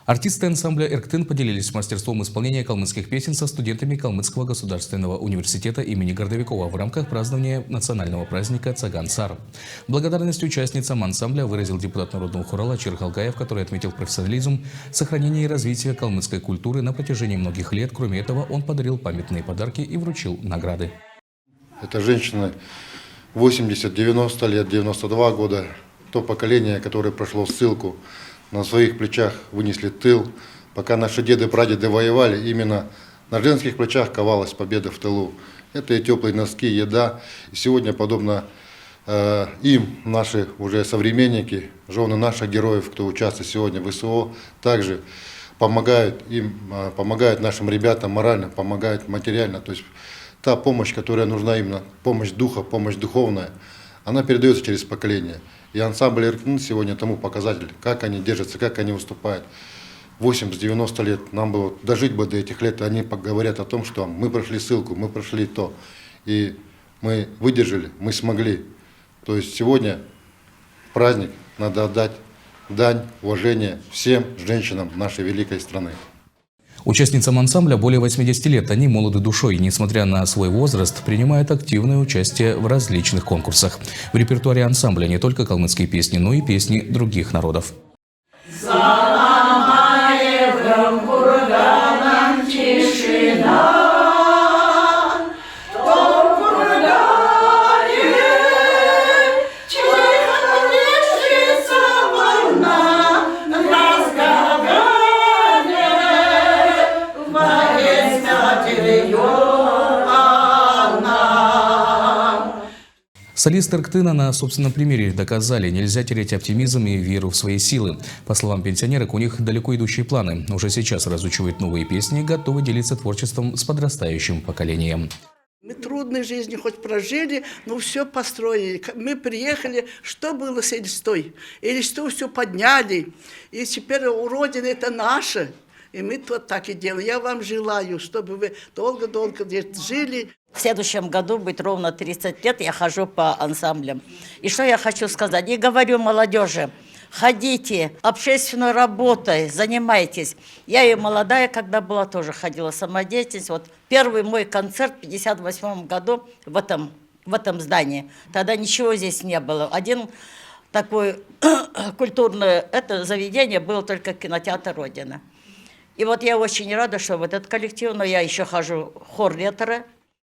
Артисты ансамбля «Эрктын» поделились мастерством исполнения калмыцких песен со студентами Калмыцкого государственного университета имени Гордовикова в рамках празднования национального праздника Цаган-Сар. Благодарность участницам ансамбля выразил депутат Народного хора Ачир Халгаев, который отметил профессионализм, сохранение и развитие калмыцкой культуры на протяжении многих лет. Кроме этого, он подарил памятные подарки и вручил награды. Это женщины 80, 90 лет, 92 года, то поколение, которое прошло ссылку, на своих плечах вынесли тыл. Пока наши деды-прадеды воевали, именно на женских плечах ковалась победа в тылу. Это и теплые носки, еда. И сегодня, подобно им, наши уже современники, жены наших героев, кто участвует сегодня в СО, также помогают им, помогают нашим ребятам морально, помогают материально. То есть та помощь, которая нужна именно, помощь духа, помощь духовная, она передается через поколение. И ансамбль «Эрктын» сегодня тому показатель, как они держатся, как они выступают. 80-90 лет, нам было дожить бы до этих лет, они говорят о том, что мы прошли ссылку, мы прошли то. И мы выдержали, мы смогли. То есть сегодня праздник, надо отдать дань, уважение всем женщинам нашей великой страны. Участницам ансамбля более 80 лет. Они молоды душой и, несмотря на свой возраст, принимают активное участие в различных конкурсах. В репертуаре ансамбля не только калмыцкие песни, но и песни других народов. Солисты «Эрктына» на собственном примере доказали, нельзя терять оптимизм и веру в свои силы. По словам пенсионерок, у них далеко идущие планы. Уже сейчас разучивают новые песни, готовы делиться творчеством с подрастающим поколением. Мы трудной жизни хоть прожили, но все построили. Мы приехали, что было с Элистой? Элисту все подняли, и теперь у Родины это наше. И мы вот так и делаем. Я вам желаю, чтобы вы долго-долго жили. В следующем году будет ровно 30 лет, я хожу по ансамблям. И что я хочу сказать? И говорю молодежи, ходите, общественной работой занимайтесь. Я и молодая, когда была, тоже ходила самодеятельность. Вот первый мой концерт в 1958 году в этом здании. Тогда ничего здесь не было. Один такой культурное заведение было только кинотеатр «Родина». И вот я очень рада, что вот этот коллектив, но я еще хожу в хор «Ретро».